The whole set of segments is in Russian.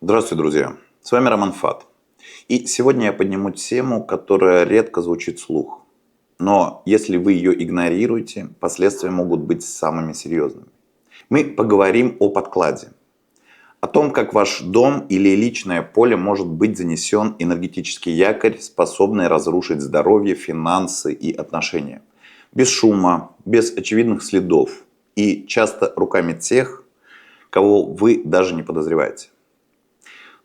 Здравствуйте, друзья! С вами Роман Фат. И сегодня я подниму тему, которая редко звучит вслух. Но если вы ее игнорируете, последствия могут быть самыми серьезными. Мы поговорим о подкладе. О том, как ваш дом или личное поле может быть занесен энергетический якорь, способный разрушить здоровье, финансы и отношения. Без шума, без очевидных следов и часто руками тех, кого вы даже не подозреваете.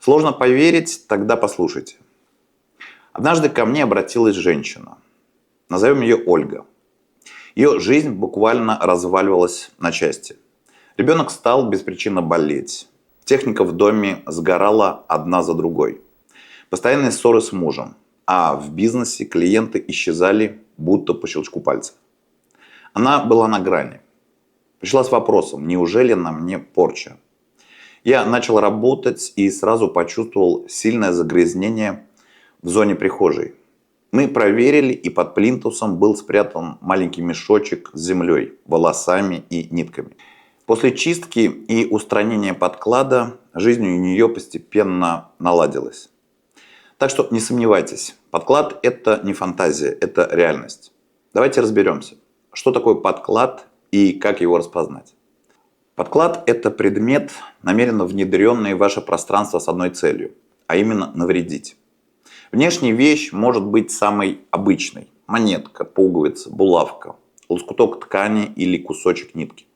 Сложно поверить? Тогда послушайте. Однажды ко мне обратилась женщина. Назовем ее Ольга. Ее жизнь буквально разваливалась на части. Ребенок стал беспричинно болеть. Техника в доме сгорала одна за другой. Постоянные ссоры с мужем. А в бизнесе клиенты исчезали будто по щелчку пальца. Она была на грани. Пришла с вопросом, неужели на мне порча? Я начал работать и сразу почувствовал сильное загрязнение в зоне прихожей. Мы проверили, и под плинтусом был спрятан маленький мешочек с землей, волосами и нитками. После чистки и устранения подклада жизнь у нее постепенно наладилась. Так что не сомневайтесь, подклад – это не фантазия, это реальность. Давайте разберемся, что такое подклад и как его распознать. Подклад – это предмет, намеренно внедренный в ваше пространство с одной целью, а именно навредить. Внешняя вещь может быть самой обычной – монетка, пуговица, булавка, лоскуток ткани или кусочек нитки.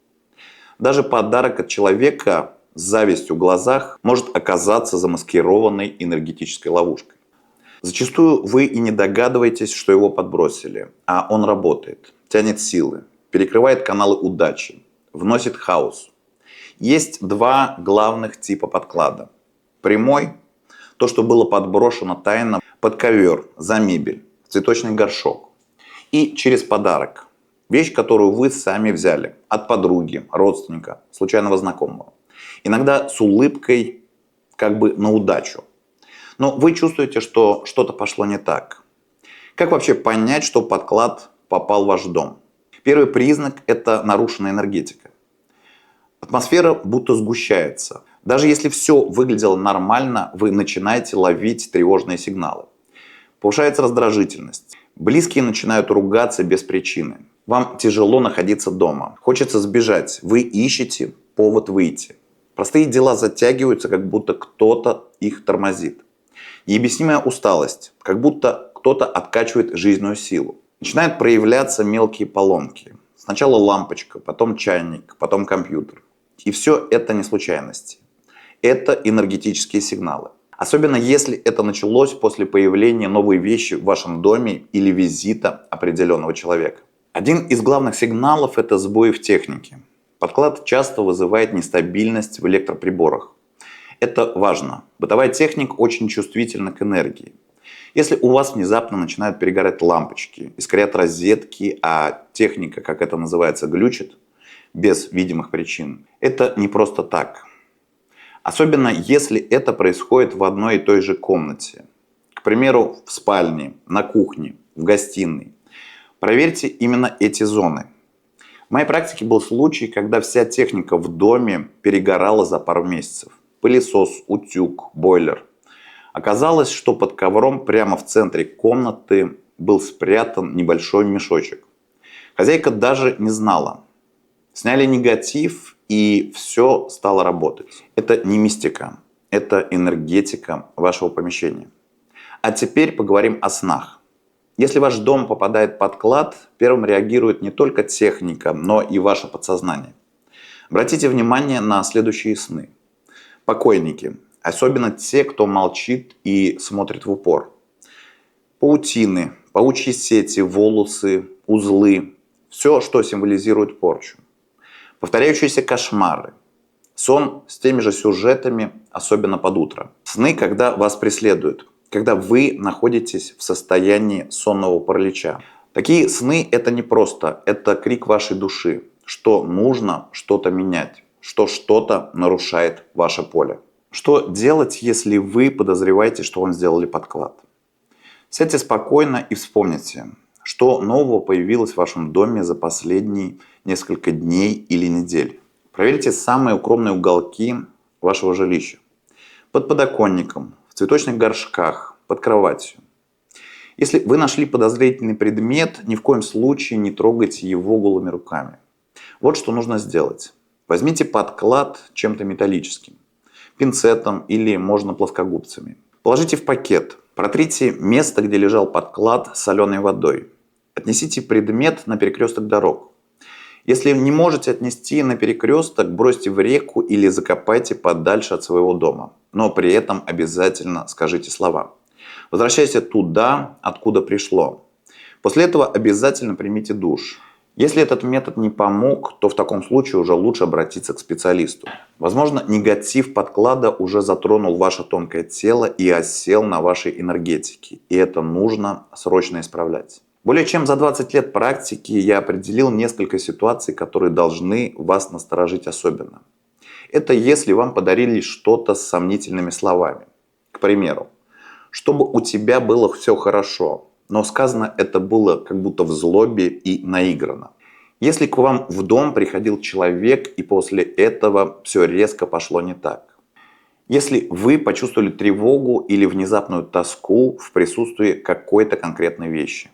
Даже подарок от человека с завистью в глазах может оказаться замаскированной энергетической ловушкой. Зачастую вы и не догадываетесь, что его подбросили, а он работает, тянет силы, перекрывает каналы удачи, вносит хаос. Есть два главных типа подклада. Прямой – то, что было подброшено тайно под ковер, за мебель, в цветочный горшок. И через подарок. Вещь, которую вы сами взяли от подруги, родственника, случайного знакомого. Иногда с улыбкой, как бы на удачу. Но вы чувствуете, что что-то пошло не так. Как вообще понять, что подклад попал в ваш дом? Первый признак – это нарушенная энергетика. Атмосфера будто сгущается. Даже если все выглядело нормально, вы начинаете ловить тревожные сигналы. Повышается раздражительность. Близкие начинают ругаться без причины. Вам тяжело находиться дома. Хочется сбежать. Вы ищете повод выйти. Простые дела затягиваются, как будто кто-то их тормозит. Необъяснимая усталость, как будто кто-то откачивает жизненную силу. Начинают проявляться мелкие поломки. Сначала лампочка, потом чайник, потом компьютер. И все это не случайности. Это энергетические сигналы. Особенно если это началось после появления новой вещи в вашем доме или визита определенного человека. Один из главных сигналов – это сбои в технике. Подклад часто вызывает нестабильность в электроприборах. Это важно. Бытовая техника очень чувствительна к энергии. Если у вас внезапно начинают перегорать лампочки, искрят розетки, а техника, как это называется, глючит, без видимых причин, это не просто так. Особенно если это происходит в одной и той же комнате. К примеру, в спальне, на кухне, в гостиной. Проверьте именно эти зоны. В моей практике был случай, когда вся техника в доме перегорала за пару месяцев. Пылесос, утюг, бойлер. Оказалось, что под ковром прямо в центре комнаты был спрятан небольшой мешочек. Хозяйка даже не знала. Сняли негатив, и все стало работать. Это не мистика, это энергетика вашего помещения. А теперь поговорим о снах. Если ваш дом попадает под клад, первым реагирует не только техника, но и ваше подсознание. Обратите внимание на следующие сны. Покойники, особенно те, кто молчит и смотрит в упор. Паутины, паучьи сети, волосы, узлы. Все, что символизирует порчу. Повторяющиеся кошмары. Сон с теми же сюжетами, особенно под утро. Сны, когда вас преследуют. Когда вы находитесь в состоянии сонного паралича. Такие сны – это не просто, это крик вашей души, что нужно что-то менять, что что-то нарушает ваше поле. Что делать, если вы подозреваете, что вам сделали подклад? Сядьте спокойно и вспомните, что нового появилось в вашем доме за последние несколько дней или недель. Проверьте самые укромные уголки вашего жилища. под подоконником, в цветочных горшках, под кроватью. Если вы нашли подозрительный предмет, ни в коем случае не трогайте его голыми руками. Вот что нужно сделать. Возьмите подклад чем-то металлическим, пинцетом или можно плоскогубцами. Положите в пакет. Протрите место, где лежал подклад, соленой водой. Отнесите предмет на перекресток дорог. Если не можете отнести на перекресток, бросьте в реку или закопайте подальше от своего дома. Но при этом обязательно скажите слова. Возвращайся туда, откуда пришло. После этого обязательно примите душ. Если этот метод не помог, то в таком случае уже лучше обратиться к специалисту. Возможно, негатив подклада уже затронул ваше тонкое тело и осел на вашей энергетике. И это нужно срочно исправлять. Более чем за 20 лет практики я определил несколько ситуаций, которые должны вас насторожить особенно. Это если вам подарили что-то с сомнительными словами. К примеру, чтобы у тебя было все хорошо, но сказано это было как будто в злобе и наигранно. Если к вам в дом приходил человек и после этого все резко пошло не так. Если вы почувствовали тревогу или внезапную тоску в присутствии какой-то конкретной вещи.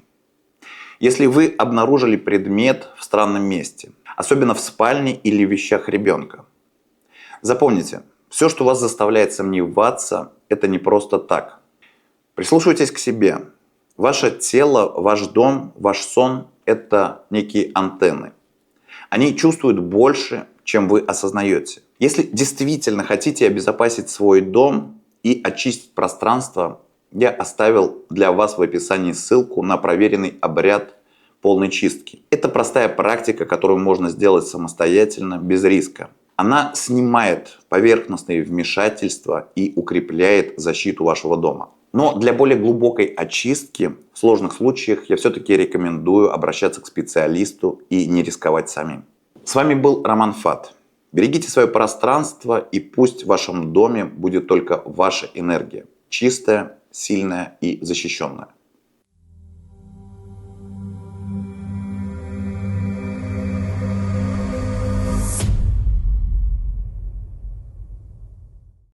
Если вы обнаружили предмет в странном месте, особенно в спальне или вещах ребенка. Запомните, все, что вас заставляет сомневаться, это не просто так. Прислушивайтесь к себе. Ваше тело, ваш дом, ваш сон – это некие антенны. Они чувствуют больше, чем вы осознаете. Если действительно хотите обезопасить свой дом и очистить пространство, я оставил для вас в описании ссылку на проверенный обряд полной чистки. Это простая практика, которую можно сделать самостоятельно, без риска. Она снимает поверхностные вмешательства и укрепляет защиту вашего дома. Но для более глубокой очистки в сложных случаях я все-таки рекомендую обращаться к специалисту и не рисковать самим. С вами был Роман Фат. Берегите свое пространство, и пусть в вашем доме будет только ваша энергия. Чистая, сильная и защищенная.